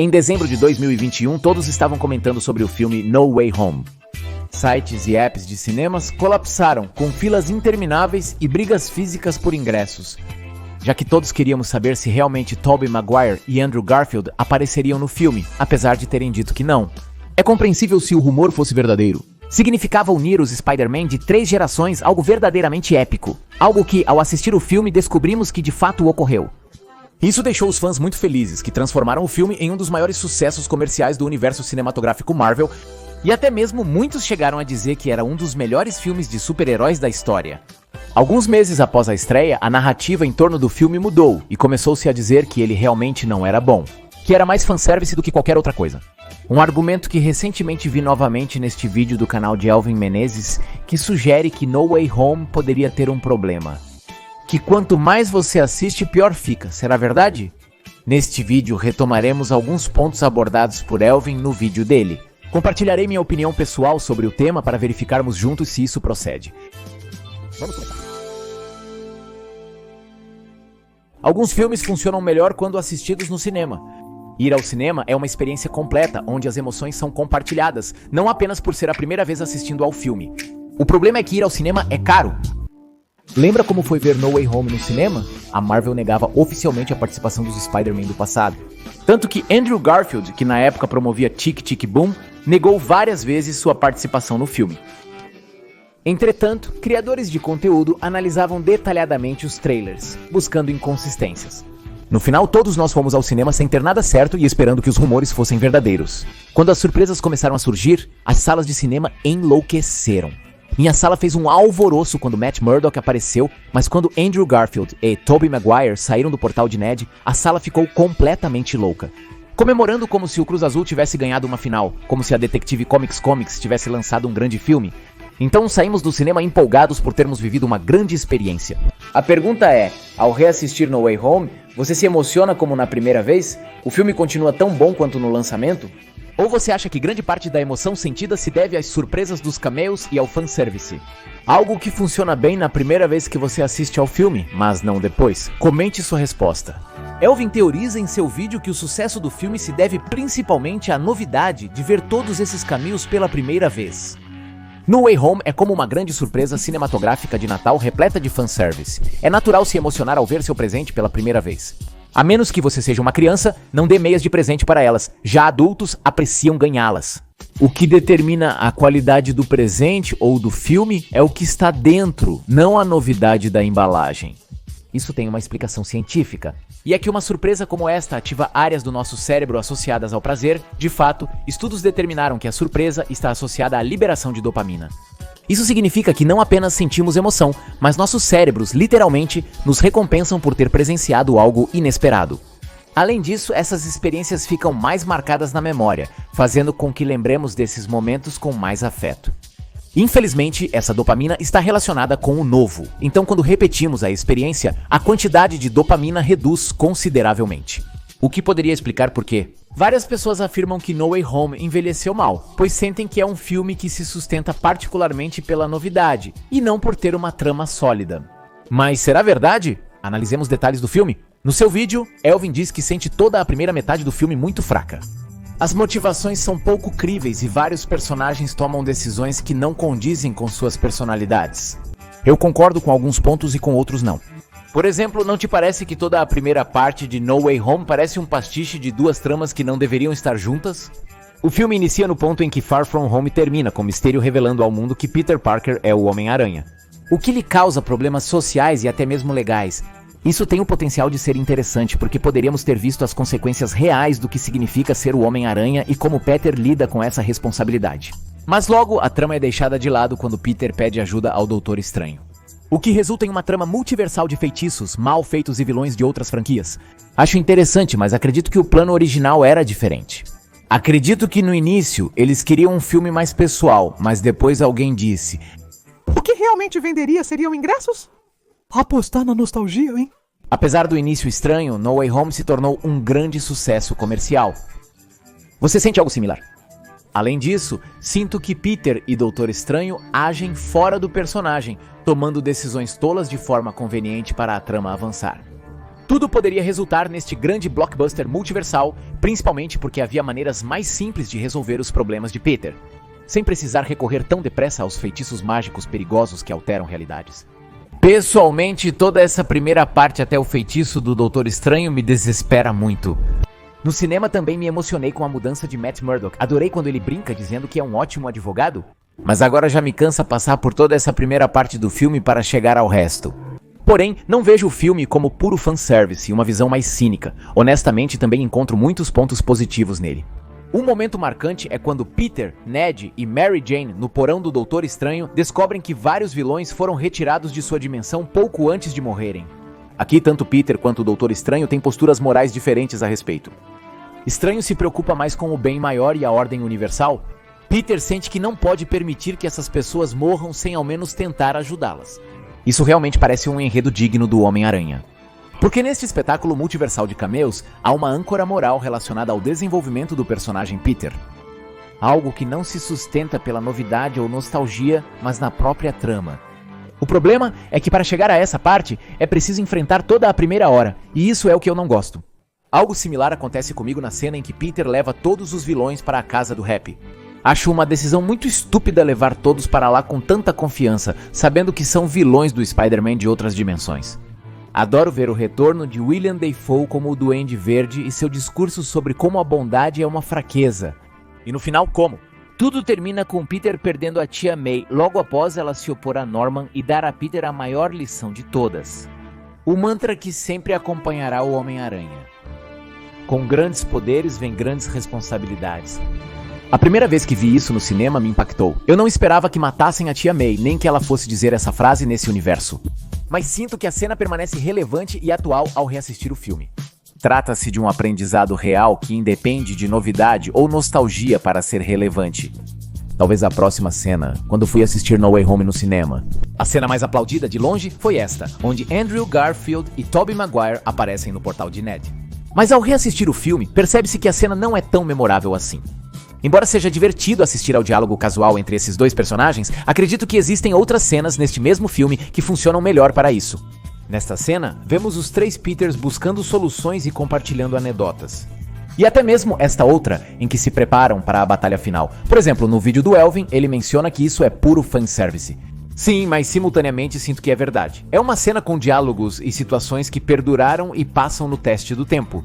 Em dezembro de 2021, todos estavam comentando sobre o filme No Way Home. Sites e apps de cinemas colapsaram, com filas intermináveis e brigas físicas por ingressos, já que todos queríamos saber se realmente Tobey Maguire e Andrew Garfield apareceriam no filme, apesar de terem dito que não. É compreensível se o rumor fosse verdadeiro. Significava unir os Spider-Man de 3 gerações, algo verdadeiramente épico. Algo que, ao assistir o filme, descobrimos que de fato ocorreu. Isso deixou os fãs muito felizes, que transformaram o filme em um dos maiores sucessos comerciais do universo cinematográfico Marvel, e até mesmo muitos chegaram a dizer que era um dos melhores filmes de super-heróis da história. Alguns meses após a estreia, a narrativa em torno do filme mudou e começou-se a dizer que ele realmente não era bom, que era mais fanservice do que qualquer outra coisa. Um argumento que recentemente vi novamente neste vídeo do canal de Elvin Menezes, que sugere que No Way Home poderia ter um problema. Que quanto mais você assiste, pior fica. Será verdade? Neste vídeo retomaremos alguns pontos abordados por Elvin no vídeo dele. Compartilharei minha opinião pessoal sobre o tema para verificarmos juntos se isso procede. Vamos começar. Alguns filmes funcionam melhor quando assistidos no cinema. Ir ao cinema é uma experiência completa, onde as emoções são compartilhadas, não apenas por ser a primeira vez assistindo ao filme. O problema é que ir ao cinema é caro. Lembra como foi ver No Way Home no cinema? A Marvel negava oficialmente a participação dos Spider-Man do passado. Tanto que Andrew Garfield, que na época promovia Tic Tic Boom, negou várias vezes sua participação no filme. Entretanto, criadores de conteúdo analisavam detalhadamente os trailers, buscando inconsistências. No final, todos nós fomos ao cinema sem ter nada certo e esperando que os rumores fossem verdadeiros. Quando as surpresas começaram a surgir, as salas de cinema enlouqueceram. Minha sala fez um alvoroço quando Matt Murdock apareceu, mas quando Andrew Garfield e Tobey Maguire saíram do portal de Ned, a sala ficou completamente louca. Comemorando como se o Cruz Azul tivesse ganhado uma final, como se a Detective Comics tivesse lançado um grande filme. Então saímos do cinema empolgados por termos vivido uma grande experiência. A pergunta é, ao reassistir No Way Home, você se emociona como na primeira vez? O filme continua tão bom quanto no lançamento? Ou você acha que grande parte da emoção sentida se deve às surpresas dos cameos e ao fanservice? Algo que funciona bem na primeira vez que você assiste ao filme, mas não depois. Comente sua resposta. Elvin teoriza em seu vídeo que o sucesso do filme se deve principalmente à novidade de ver todos esses cameos pela primeira vez. No Way Home é como uma grande surpresa cinematográfica de Natal repleta de fanservice. É natural se emocionar ao ver seu presente pela primeira vez. A menos que você seja uma criança, não dê meias de presente para elas. Já adultos apreciam ganhá-las. O que determina a qualidade do presente ou do filme é o que está dentro, não a novidade da embalagem. Isso tem uma explicação científica. E é que uma surpresa como esta ativa áreas do nosso cérebro associadas ao prazer. De fato, estudos determinaram que a surpresa está associada à liberação de dopamina. Isso significa que não apenas sentimos emoção, mas nossos cérebros, literalmente, nos recompensam por ter presenciado algo inesperado. Além disso, essas experiências ficam mais marcadas na memória, fazendo com que lembremos desses momentos com mais afeto. Infelizmente, essa dopamina está relacionada com o novo, então quando repetimos a experiência, a quantidade de dopamina reduz consideravelmente. O que poderia explicar por quê? Várias pessoas afirmam que No Way Home envelheceu mal, pois sentem que é um filme que se sustenta particularmente pela novidade, e não por ter uma trama sólida. Mas será verdade? Analisemos detalhes do filme. No seu vídeo, Elvin diz que sente toda a primeira metade do filme muito fraca. As motivações são pouco críveis e vários personagens tomam decisões que não condizem com suas personalidades. Eu concordo com alguns pontos e com outros não. Por exemplo, não te parece que toda a primeira parte de No Way Home parece um pastiche de duas tramas que não deveriam estar juntas? O filme inicia no ponto em que Far From Home termina, com Mysterio revelando ao mundo que Peter Parker é o Homem-Aranha. O que lhe causa problemas sociais e até mesmo legais. Isso tem o potencial de ser interessante, porque poderíamos ter visto as consequências reais do que significa ser o Homem-Aranha e como Peter lida com essa responsabilidade. Mas logo, a trama é deixada de lado quando Peter pede ajuda ao Doutor Estranho. O que resulta em uma trama multiversal de feitiços, mal feitos e vilões de outras franquias. Acho interessante, mas acredito que o plano original era diferente. Acredito que no início eles queriam um filme mais pessoal, mas depois alguém disse: o que realmente venderia seriam ingressos? Apostar na nostalgia, hein? Apesar do início estranho, No Way Home se tornou um grande sucesso comercial. Você sente algo similar? Além disso, sinto que Peter e Doutor Estranho agem fora do personagem, tomando decisões tolas de forma conveniente para a trama avançar. Tudo poderia resultar neste grande blockbuster multiversal, principalmente porque havia maneiras mais simples de resolver os problemas de Peter, sem precisar recorrer tão depressa aos feitiços mágicos perigosos que alteram realidades. Pessoalmente, toda essa primeira parte até o feitiço do Doutor Estranho me desespera muito. No cinema também me emocionei com a mudança de Matt Murdock. Adorei quando ele brinca dizendo que é um ótimo advogado, mas agora já me cansa passar por toda essa primeira parte do filme para chegar ao resto. Porém, não vejo o filme como puro fanservice e uma visão mais cínica. Honestamente, também encontro muitos pontos positivos nele. Um momento marcante é quando Peter, Ned e Mary Jane, no porão do Doutor Estranho, descobrem que vários vilões foram retirados de sua dimensão pouco antes de morrerem. Aqui, tanto Peter quanto o Doutor Estranho têm posturas morais diferentes a respeito. Estranho se preocupa mais com o bem maior e a ordem universal. Peter sente que não pode permitir que essas pessoas morram sem ao menos tentar ajudá-las. Isso realmente parece um enredo digno do Homem-Aranha. Porque neste espetáculo multiversal de cameos, há uma âncora moral relacionada ao desenvolvimento do personagem Peter. Algo que não se sustenta pela novidade ou nostalgia, mas na própria trama. O problema é que para chegar a essa parte, é preciso enfrentar toda a primeira hora, e isso é o que eu não gosto. Algo similar acontece comigo na cena em que Peter leva todos os vilões para a casa do Happy. Acho uma decisão muito estúpida levar todos para lá com tanta confiança, sabendo que são vilões do Spider-Man de outras dimensões. Adoro ver o retorno de William Dafoe como o Duende Verde e seu discurso sobre como a bondade é uma fraqueza. E no final, como? Tudo termina com Peter perdendo a tia May logo após ela se opor a Norman e dar a Peter a maior lição de todas. O mantra que sempre acompanhará o Homem-Aranha. Com grandes poderes vem grandes responsabilidades. A primeira vez que vi isso no cinema me impactou. Eu não esperava que matassem a tia May, nem que ela fosse dizer essa frase nesse universo. Mas sinto que a cena permanece relevante e atual ao reassistir o filme. Trata-se de um aprendizado real que independe de novidade ou nostalgia para ser relevante. Talvez a próxima cena, quando fui assistir No Way Home no cinema. A cena mais aplaudida de longe foi esta, onde Andrew Garfield e Tobey Maguire aparecem no portal de Ned. Mas ao reassistir o filme, percebe-se que a cena não é tão memorável assim. Embora seja divertido assistir ao diálogo casual entre esses dois personagens, acredito que existem outras cenas neste mesmo filme que funcionam melhor para isso. Nesta cena, vemos os três Peters buscando soluções e compartilhando anedotas. E até mesmo esta outra, em que se preparam para a batalha final. Por exemplo, no vídeo do Elvin, ele menciona que isso é puro fanservice. Sim, mas simultaneamente sinto que é verdade. É uma cena com diálogos e situações que perduraram e passam no teste do tempo.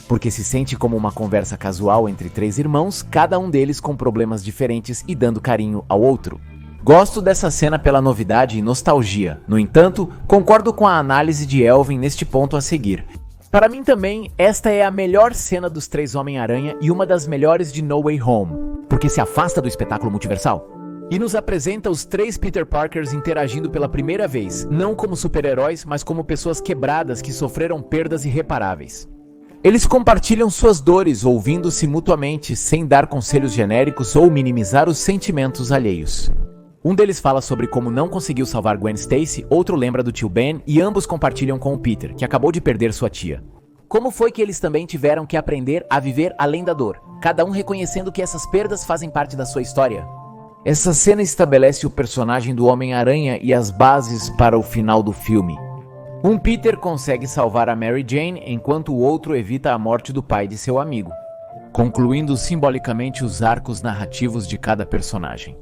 Porque se sente como uma conversa casual entre três irmãos, cada um deles com problemas diferentes e dando carinho ao outro. Gosto dessa cena pela novidade e nostalgia. No entanto, concordo com a análise de Elvin neste ponto a seguir. Para mim também, esta é a melhor cena dos três Homem-Aranha e uma das melhores de No Way Home, porque se afasta do espetáculo multiversal. E nos apresenta os três Peter Parkers interagindo pela primeira vez, não como super-heróis, mas como pessoas quebradas que sofreram perdas irreparáveis. Eles compartilham suas dores, ouvindo-se mutuamente, sem dar conselhos genéricos ou minimizar os sentimentos alheios. Um deles fala sobre como não conseguiu salvar Gwen Stacy, outro lembra do tio Ben e ambos compartilham com o Peter, que acabou de perder sua tia. Como foi que eles também tiveram que aprender a viver além da dor, cada um reconhecendo que essas perdas fazem parte da sua história? Essa cena estabelece o personagem do Homem-Aranha e as bases para o final do filme. Um Peter consegue salvar a Mary Jane, enquanto o outro evita a morte do pai de seu amigo, concluindo simbolicamente os arcos narrativos de cada personagem.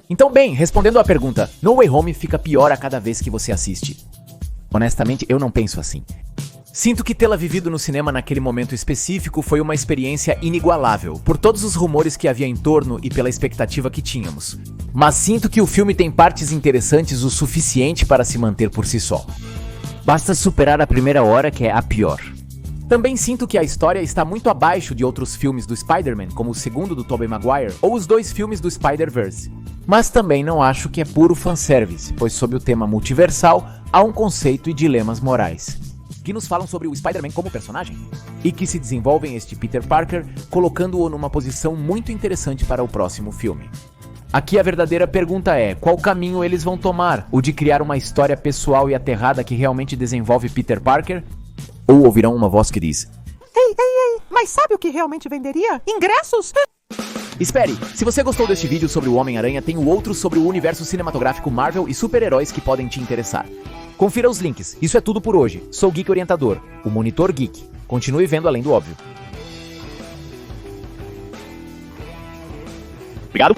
Então bem, respondendo à pergunta, No Way Home fica pior a cada vez que você assiste. Honestamente, eu não penso assim. Sinto que tê-la vivido no cinema naquele momento específico foi uma experiência inigualável, por todos os rumores que havia em torno e pela expectativa que tínhamos. Mas sinto que o filme tem partes interessantes o suficiente para se manter por si só. Basta superar a primeira hora, que é a pior. Também sinto que a história está muito abaixo de outros filmes do Spider-Man, como o segundo do Tobey Maguire, ou os dois filmes do Spider-Verse. Mas também não acho que é puro fanservice, pois sob o tema multiversal, há um conceito e dilemas morais, que nos falam sobre o Spider-Man como personagem, e que se desenvolvem este Peter Parker, colocando-o numa posição muito interessante para o próximo filme. Aqui a verdadeira pergunta é, qual caminho eles vão tomar? O de criar uma história pessoal e aterrada que realmente desenvolve Peter Parker? Ou ouvirão uma voz que diz: Ei, mas sabe o que realmente venderia? Ingressos? Espere, se você gostou deste vídeo sobre o Homem-Aranha, tenho outros sobre o universo cinematográfico Marvel e super-heróis que podem te interessar. Confira os links. Isso é tudo por hoje. Sou o Geek Orientador, o Monitor Geek. Continue vendo além do óbvio. Obrigado.